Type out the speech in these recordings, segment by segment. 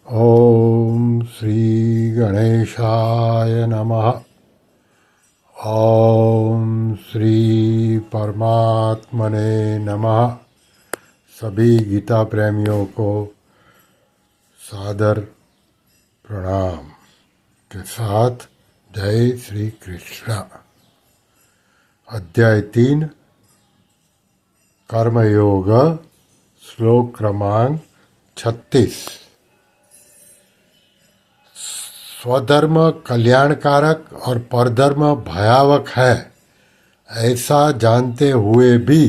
ओम श्री गणेशाय नमः। ओम श्री परमात्मने नमः। सभी गीता प्रेमियों को सादर प्रणाम के साथ जय श्री कृष्ण। अध्याय 3 कर्मयोग, श्लोक क्रमांक 36। स्वधर्म कल्याणकारक और परधर्म भयावक है, ऐसा जानते हुए भी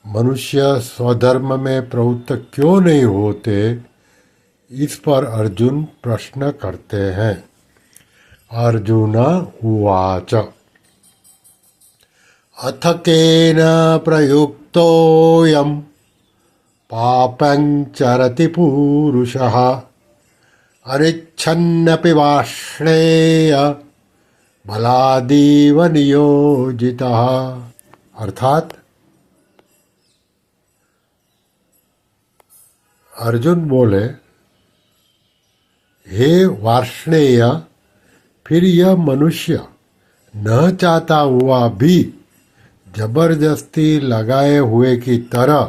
मनुष्य स्वधर्म में प्रवृत्त क्यों नहीं होते, इस पर अर्जुन प्रश्न करते हैं। अर्जुन उवाच अथ केन प्रयुक्तोऽयं पापं चरति पूरुषः अनिच्छन्नपि वाष्णेय बलादीव नियोजितः। अर्थात अर्जुन बोले, हे वार्ष्णेय, फिर यह मनुष्य न चाहता हुआ भी जबरदस्ती लगाए हुए की तरह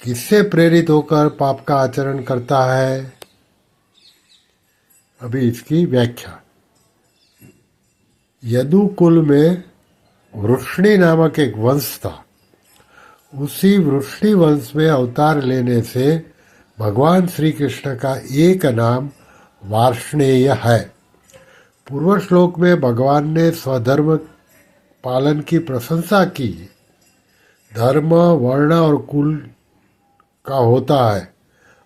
किससे प्रेरित होकर पाप का आचरण करता है। अभी इसकी व्याख्या। यदुकुल में वृष्णि नामक एक वंश था। उसी वृष्णि वंश में अवतार लेने से भगवान श्री कृष्ण का एक नाम वार्ष्णेय है। पूर्व श्लोक में भगवान ने स्वधर्म पालन की प्रशंसा की। धर्म वर्ण और कुल का होता है,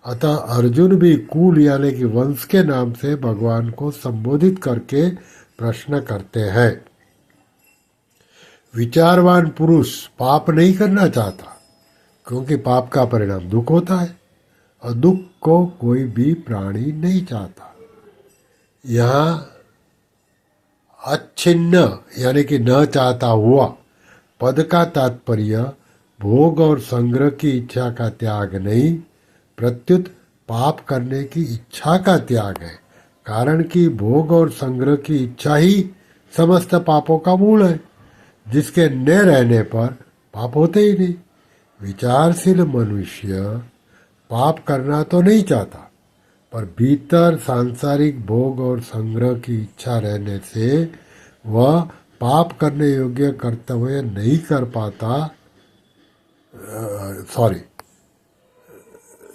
अतः अर्जुन भी कुल यानी कि वंश के नाम से भगवान को संबोधित करके प्रश्न करते हैं। विचारवान पुरुष पाप नहीं करना चाहता, क्योंकि पाप का परिणाम दुख होता है और दुख को कोई भी प्राणी नहीं चाहता। यहाँ अच्छिन्न यानी कि न चाहता हुआ पद का तात्पर्य भोग और संग्रह की इच्छा का त्याग नहीं, प्रत्युत पाप करने की इच्छा का त्याग है। कारण कि भोग और संग्रह की इच्छा ही समस्त पापों का मूल है, जिसके न रहने पर पाप होते ही नहीं। विचारशील मनुष्य पाप करना तो नहीं चाहता, पर भीतर सांसारिक भोग और संग्रह की इच्छा रहने से वह पाप करने योग्य कर्तव्य नहीं कर पाता।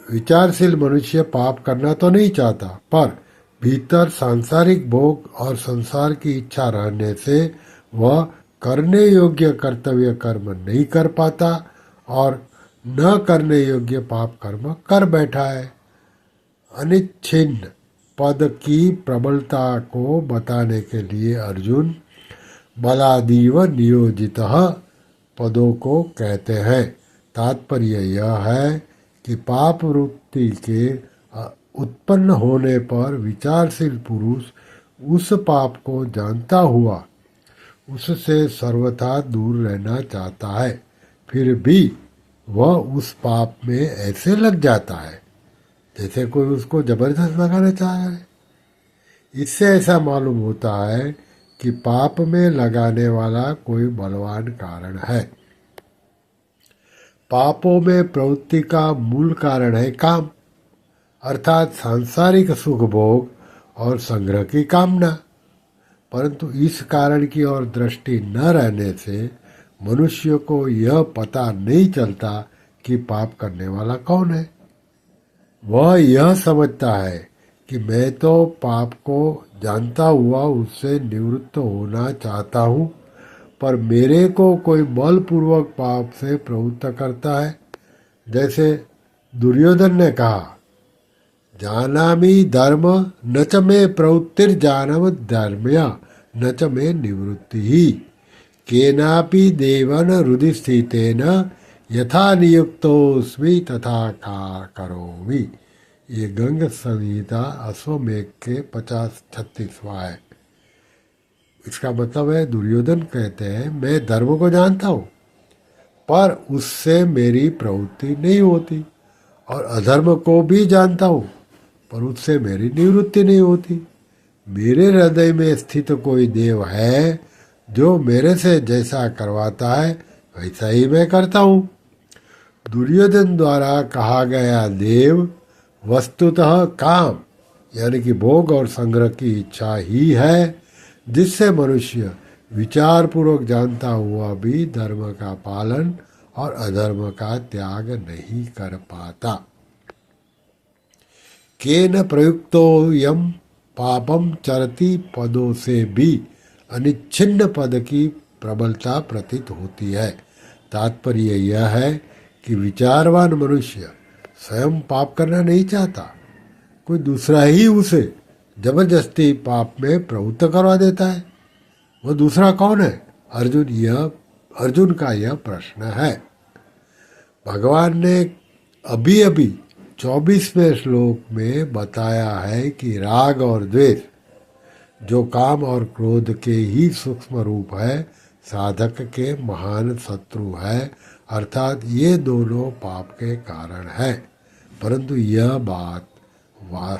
विचारशील मनुष्य पाप करना तो नहीं चाहता, पर भीतर सांसारिक भोग और संसार की इच्छा रहने से वह करने योग्य कर्तव्य कर्म नहीं कर पाता और न करने योग्य पाप कर्म कर बैठा है। अनिच्छिन्न पद की प्रबलता को बताने के लिए अर्जुन बलादीव नियोजितः पदों को कहते हैं। तात्पर्य यह है कि पाप वृत्ति के उत्पन्न होने पर विचारशील पुरुष उस पाप को जानता हुआ उससे सर्वथा दूर रहना चाहता है, फिर भी वह उस पाप में ऐसे लग जाता है जैसे कोई उसको जबरदस्त लगाना चाह रहा है। इससे ऐसा मालूम होता है कि पाप में लगाने वाला कोई बलवान कारण है। पापों में प्रवृत्ति का मूल कारण है काम, अर्थात सांसारिक सुख भोग और संग्रह की कामना। परंतु इस कारण की ओर दृष्टि न रहने से मनुष्य को यह पता नहीं चलता कि पाप करने वाला कौन है। वह यह समझता है कि मैं तो पाप को जानता हुआ उससे निवृत्त होना चाहता हूँ, पर मेरे को कोई बलपूर्वक पाप से प्रवृत्त करता है। जैसे दुर्योधन ने कहा, जानामि धर्म न च मे प्रवृत्तिर्जानम धर्म्य न च मे निवृत्ति ही केनापि देवन हृदि स्थितेन यथा नियुक्तोस्मि तथा करोमि। ये गंग संहिता अश्वमेघ के 50-36वां है। इसका मतलब है, दुर्योधन कहते हैं मैं धर्म को जानता हूँ, पर उससे मेरी प्रवृत्ति नहीं होती, और अधर्म को भी जानता हूँ, पर उससे मेरी निवृत्ति नहीं होती। मेरे हृदय में स्थित कोई देव है जो मेरे से जैसा करवाता है वैसा ही मैं करता हूँ। दुर्योधन द्वारा कहा गया देव वस्तुतः काम यानी कि भोग और संग्रह की इच्छा ही है, जिससे मनुष्य विचार पूर्वक जानता हुआ भी धर्म का पालन और अधर्म का त्याग नहीं कर पाता। केन प्रयुक्तो यम पापम चरती पदों से भी अनिच्छिन्न पद की प्रबलता प्रतीत होती है। तात्पर्य यह है कि विचारवान मनुष्य स्वयं पाप करना नहीं चाहता, कोई दूसरा ही उसे जबरदस्ती पाप में प्रवृत्त करवा देता है। वो दूसरा कौन है? अर्जुन का यह प्रश्न है। भगवान ने अभी अभी 24वें श्लोक में बताया है कि राग और द्वेष जो काम और क्रोध के ही सूक्ष्म रूप है, साधक के महान शत्रु है, अर्थात ये दोनों पाप के कारण है। परंतु यह बात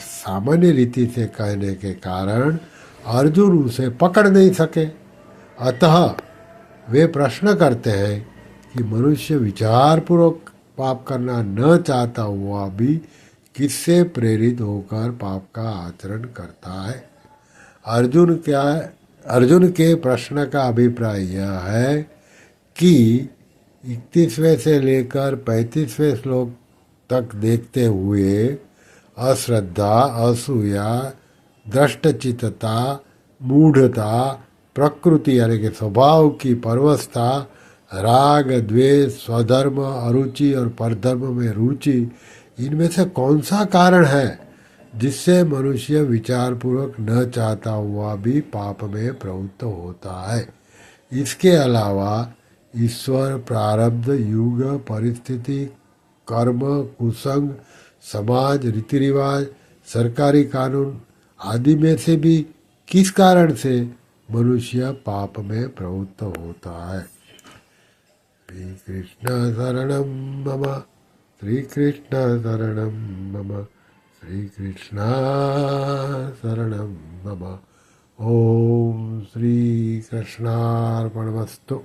सामान्य रीति से कहने के कारण अर्जुन उसे पकड़ नहीं सके। अतः वे प्रश्न करते हैं कि मनुष्य विचारपूर्वक पाप करना न चाहता हुआ भी किससे प्रेरित होकर पाप का आचरण करता है। अर्जुन के प्रश्न का अभिप्राय यह है कि 31वें से लेकर 35वें श्लोक तक देखते हुए अश्रद्धा, असूया, दृष्टचित्तता, मूढ़ता, प्रकृति यानी कि स्वभाव की परवस्था, राग, द्वेष, स्वधर्म, अरुचि और परधर्म में रुचि, इनमें से कौन सा कारण है जिससे मनुष्य विचारपूर्वक न चाहता हुआ भी पाप में प्रवृत्त होता है। इसके अलावा ईश्वर, प्रारब्ध, युग, परिस्थिति, कर्म, कुसंग, समाज, रीति रिवाज, सरकारी कानून आदि में से भी किस कारण से मनुष्य पाप में प्रवृत्त होता है। श्री कृष्ण शरणं मम, श्री कृष्ण शरणं मम, श्री कृष्ण शरणं मम। ओम श्री कृष्णार्पणमस्तु।